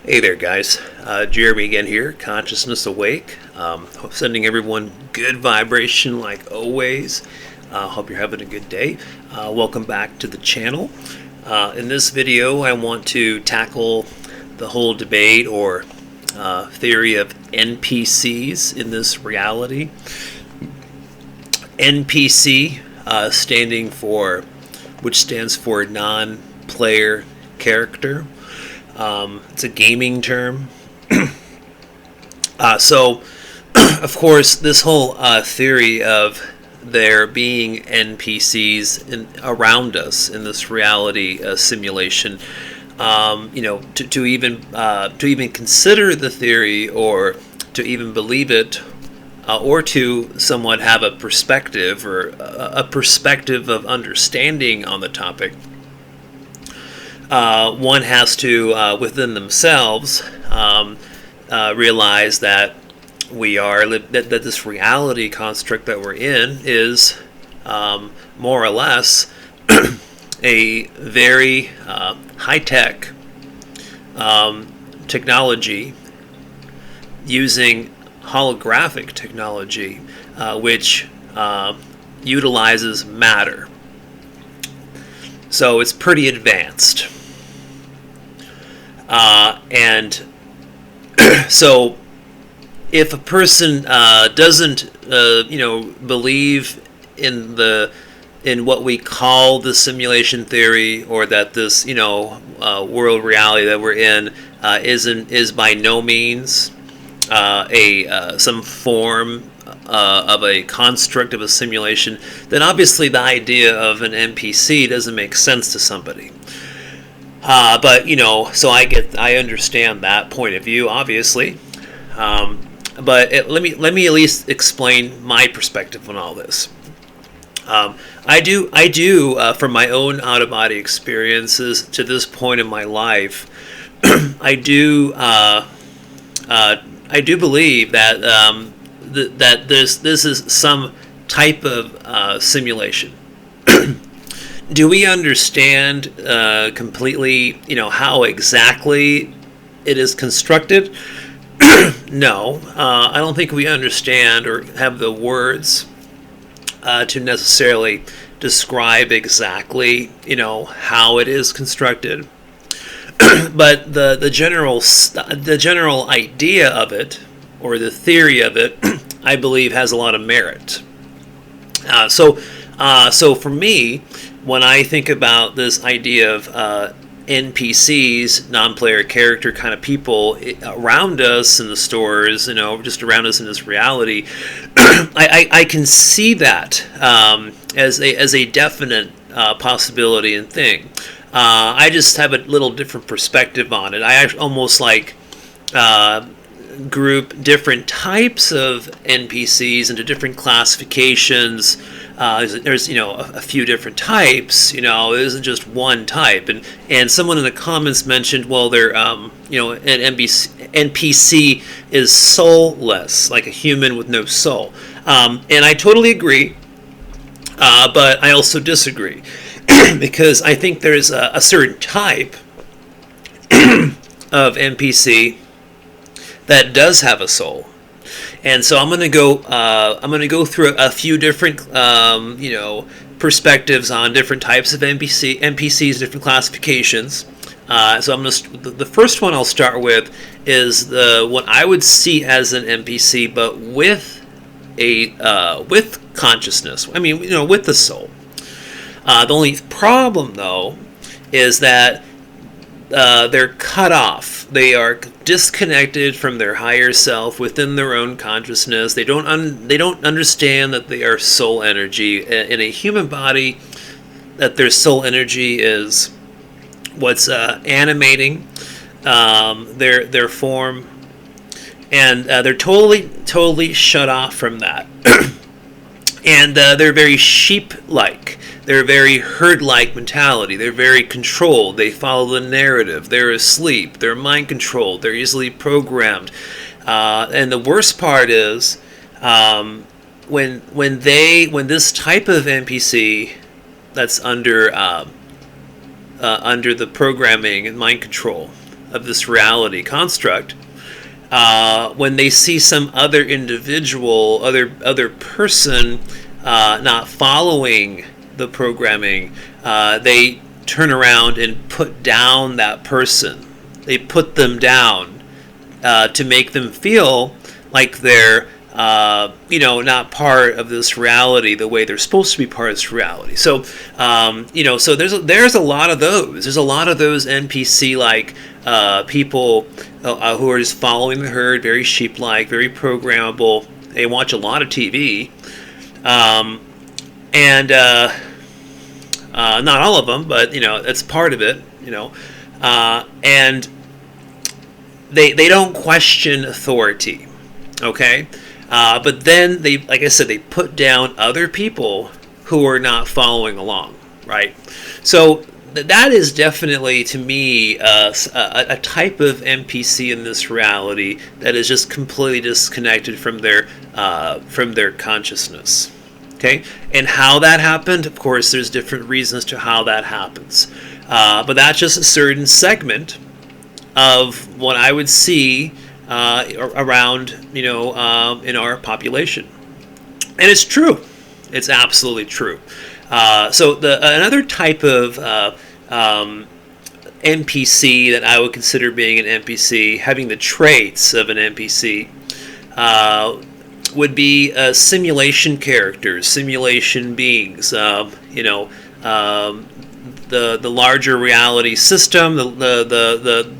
Hey there, guys. Jeremy again here, Consciousness Awake. Sending everyone good vibration like always. Hope you're having a good day. Welcome back to the channel. In this video, I want to tackle the whole debate or theory of NPCs in this reality. NPC which stands for non-player character. It's a gaming term. So, of course, this whole theory of there being NPCs around us in this reality simulation, to even consider the theory or to even believe it, or to somewhat have a perspective or a perspective of understanding on the topic. One has to, within themselves, realize that that this reality construct that we're in is more or less a very high-tech technology using holographic technology, which utilizes matter. So it's pretty advanced. And so if a person doesn't believe in what we call the simulation theory, or that this world reality that we're in is by no means some form of a construct of a simulation, then obviously the idea of an NPC doesn't make sense to somebody. But so I understand that point of view, obviously. But let me at least explain my perspective on all this. I do from my own out-of-body experiences to this point in my life, I do believe that that this is some type of simulation. Do we understand completely, how exactly it is constructed? No, I don't think we understand or have the words to necessarily describe exactly, how it is constructed. But the general idea of it, or the theory of it, I believe has a lot of merit. So for me, when I think about this idea of NPCs, non-player character kind of people around us in the stores, just around us in this reality, I can see that as a definite possibility and thing. I just have a little different perspective on it. I almost group different types of NPCs into different classifications. There's a few different types. It isn't just one type. And someone in the comments mentioned, well, they're an NPC is soulless, like a human with no soul. And I totally agree, but I also disagree because I think there's a certain type of NPC that does have a soul. And so I'm going to go through a few different perspectives on different types of NPCs, different classifications. So the first one I'll start with is what I would see as an NPC, but with consciousness. I mean, with the soul. The only problem, though, is that they're cut off. They are disconnected from their higher self within their own consciousness. They don't understand that they are soul energy in a human body. That their soul energy is what's animating their form, and they're totally shut off from that. And they're very sheep-like. They're very herd-like mentality. They're very controlled. They follow the narrative. They're asleep. They're mind-controlled. They're easily programmed. And the worst part is when this type of NPC that's under the programming and mind control of this reality construct, when they see some other individual, other person not following the programming, they turn around and put down that person. They put them down to make them feel like they're not part of this reality the way they're supposed to be part of this reality. So so there's a lot of those. There's a lot of those NPC like people who are just following the herd, very sheep-like, very programmable. They watch a lot of TV, and not all of them, but it's part of it. And they don't question authority, okay? But then they, like I said, they put down other people who are not following along, right? So that is definitely, to me, a type of NPC in this reality that is just completely disconnected from their consciousness. Okay, and how that happened, of course, there's different reasons to how that happens, but that's just a certain segment of what I would see around, in our population, and it's true. It's absolutely true. So another type of NPC that I would consider being an NPC, having the traits of an NPC, would be simulation characters, simulation beings. The larger reality system, the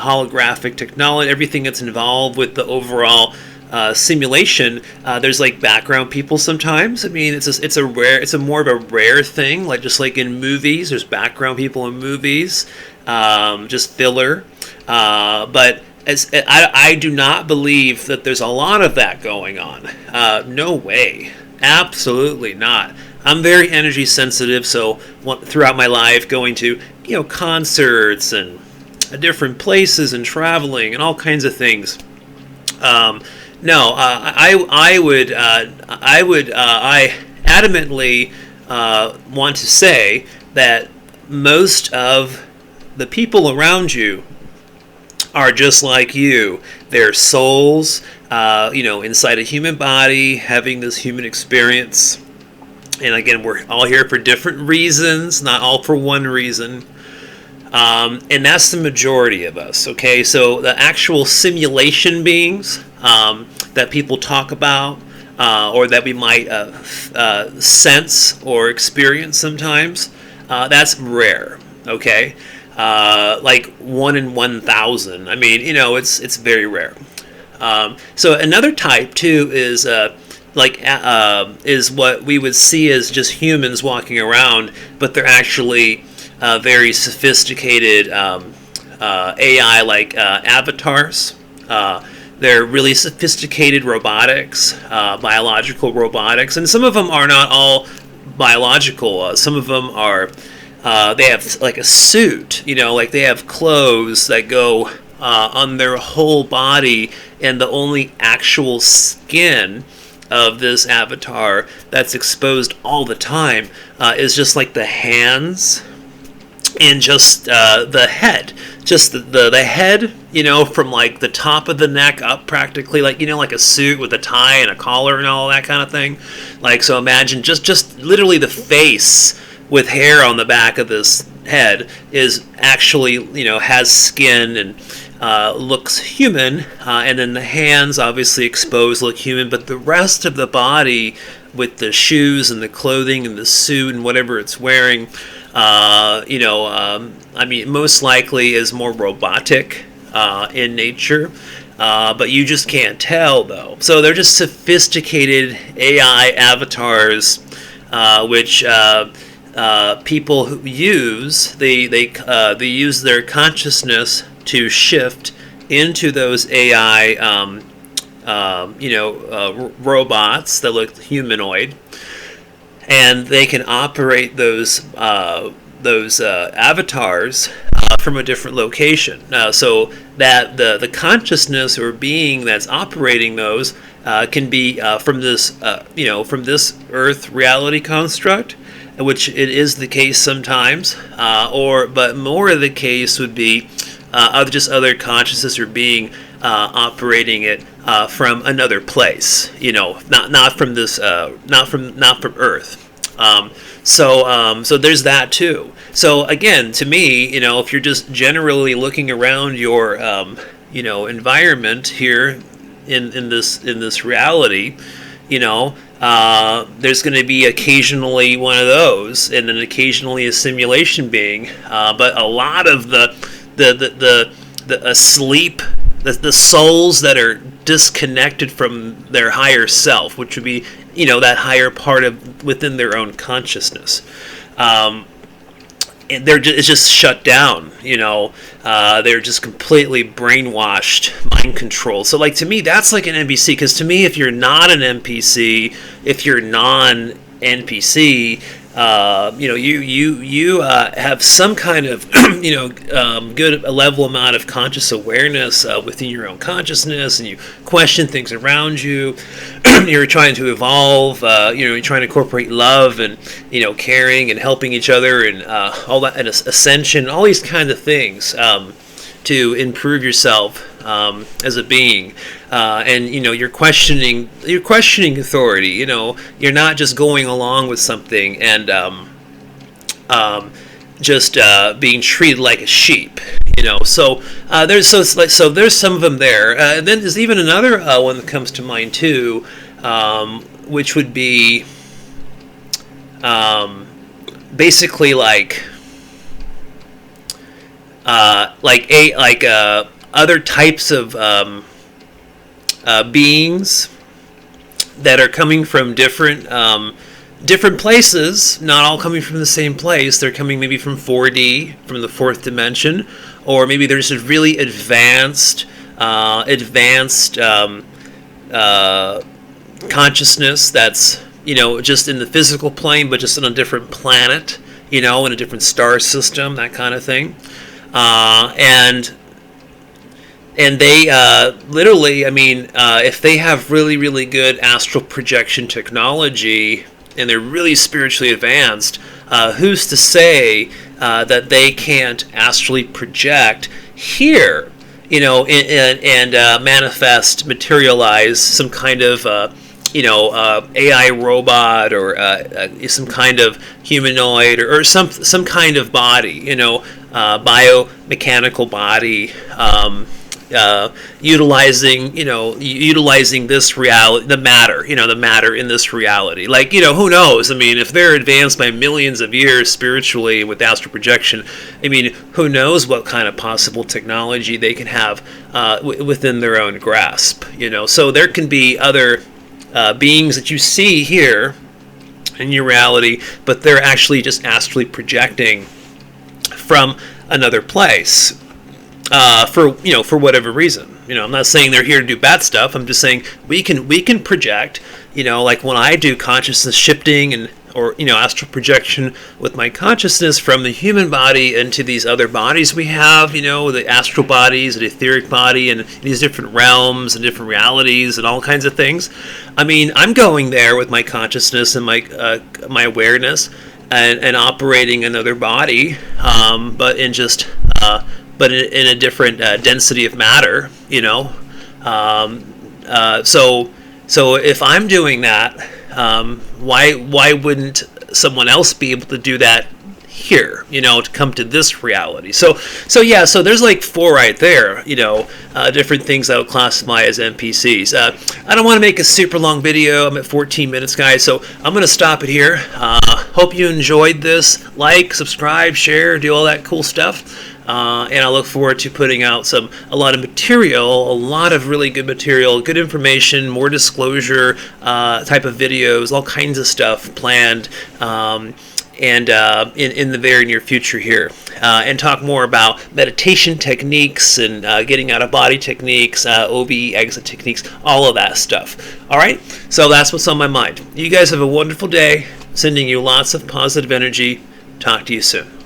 holographic technology, everything that's involved with the overall simulation. There's like background people sometimes. I mean, it's a more of a rare thing. Just like in movies, there's background people in movies, just filler. But I do not believe that there's a lot of that going on. No way. Absolutely not. I'm very energy sensitive, so throughout my life going to concerts and different places and traveling and all kinds of things. I adamantly want to say that most of the people around you are just like you. They're souls, inside a human body, having this human experience. And again, we're all here for different reasons, not all for one reason. And that's the majority of us, okay? So the actual simulation beings that people talk about, or that we might sense or experience sometimes, that's rare, okay? Like 1 in 1,000. I mean, it's very rare. So another type too is is what we would see as just humans walking around, but they're actually very sophisticated AI like avatars. They're really sophisticated robotics, biological robotics, and some of them are not all biological. Some of them are. They have like a suit, like they have clothes that go on their whole body, and the only actual skin of this avatar that's exposed all the time is just like the hands and just the head. Just the head, from like the top of the neck up practically, like, like a suit with a tie and a collar and all that kind of thing. Like, so imagine just literally the face with hair on the back of this head is actually, has skin and looks human, and then the hands obviously exposed look human, but the rest of the body with the shoes and the clothing and the suit and whatever it's wearing, most likely is more robotic in nature, but you just can't tell though. So they're just sophisticated AI avatars, which people who use they use their consciousness to shift into those AI robots that look humanoid, and they can operate those avatars from a different location. So that the consciousness or being that's operating those can be from this Earth reality construct, which it is the case sometimes, but more of the case would be other consciousness or being operating it from another place. Not from this, not from Earth. So there's that too. So again, to me, if you're just generally looking around your environment here in this reality, there's going to be occasionally one of those, and then occasionally a simulation being. But a lot of the asleep, the souls that are disconnected from their higher self, which would be that higher part of within their own consciousness. And it's just shut down, they're just completely brainwashed, mind controlled. So to me, that's like an NPC, because to me, if you're not an NPC, if you're non-NPC, you have some kind of good level amount of conscious awareness within your own consciousness, and you question things around you. You're trying to evolve. You're trying to incorporate love and caring and helping each other and all that, and ascension, all these kinds of things to improve yourself as a being. And you're questioning authority. You're not just going along with something and just being treated like a sheep. So there's some of them there. And then there's even another one that comes to mind too, which would be basically other types of beings that are coming from different places, not all coming from the same place. They're coming maybe from 4D, from the fourth dimension, or maybe there's a really advanced consciousness that's just in the physical plane, but just on a different planet, in a different star system, that kind of thing. And they literally, if they have really, really good astral projection technology and they're really spiritually advanced, who's to say that they can't astrally project here, and manifest, materialize some kind of AI robot or some kind of humanoid or some kind of body, biomechanical body, utilizing this reality, the matter in this reality. Who knows? If they're advanced by millions of years spiritually with astral projection, who knows what kind of possible technology they can have within their own grasp. So there can be other beings that you see here in your reality, but they're actually just astrally projecting from another place. For whatever reason, I'm not saying they're here to do bad stuff. I'm just saying we can project, like when I do consciousness shifting or astral projection with my consciousness from the human body into these other bodies we have, the astral bodies, the etheric body, and these different realms and different realities and all kinds of things. I'm going there with my consciousness and my awareness and operating another body, but in just but in a different density of matter, So if I'm doing that, why wouldn't someone else be able to do that here? To come to this reality. So there's 4 right there. Different things I would classify as NPCs. I don't want to make a super long video. I'm at 14 minutes, guys. So I'm going to stop it here. Hope you enjoyed this. Like, subscribe, share, do all that cool stuff. And I look forward to putting out a lot of really good material, good information, more disclosure type of videos, all kinds of stuff planned, and in the very near future here, and talk more about meditation techniques and getting out of body techniques, OB exit techniques, all of that stuff. All right, so that's what's on my mind. You guys have a wonderful day. Sending you lots of positive energy. Talk to you soon.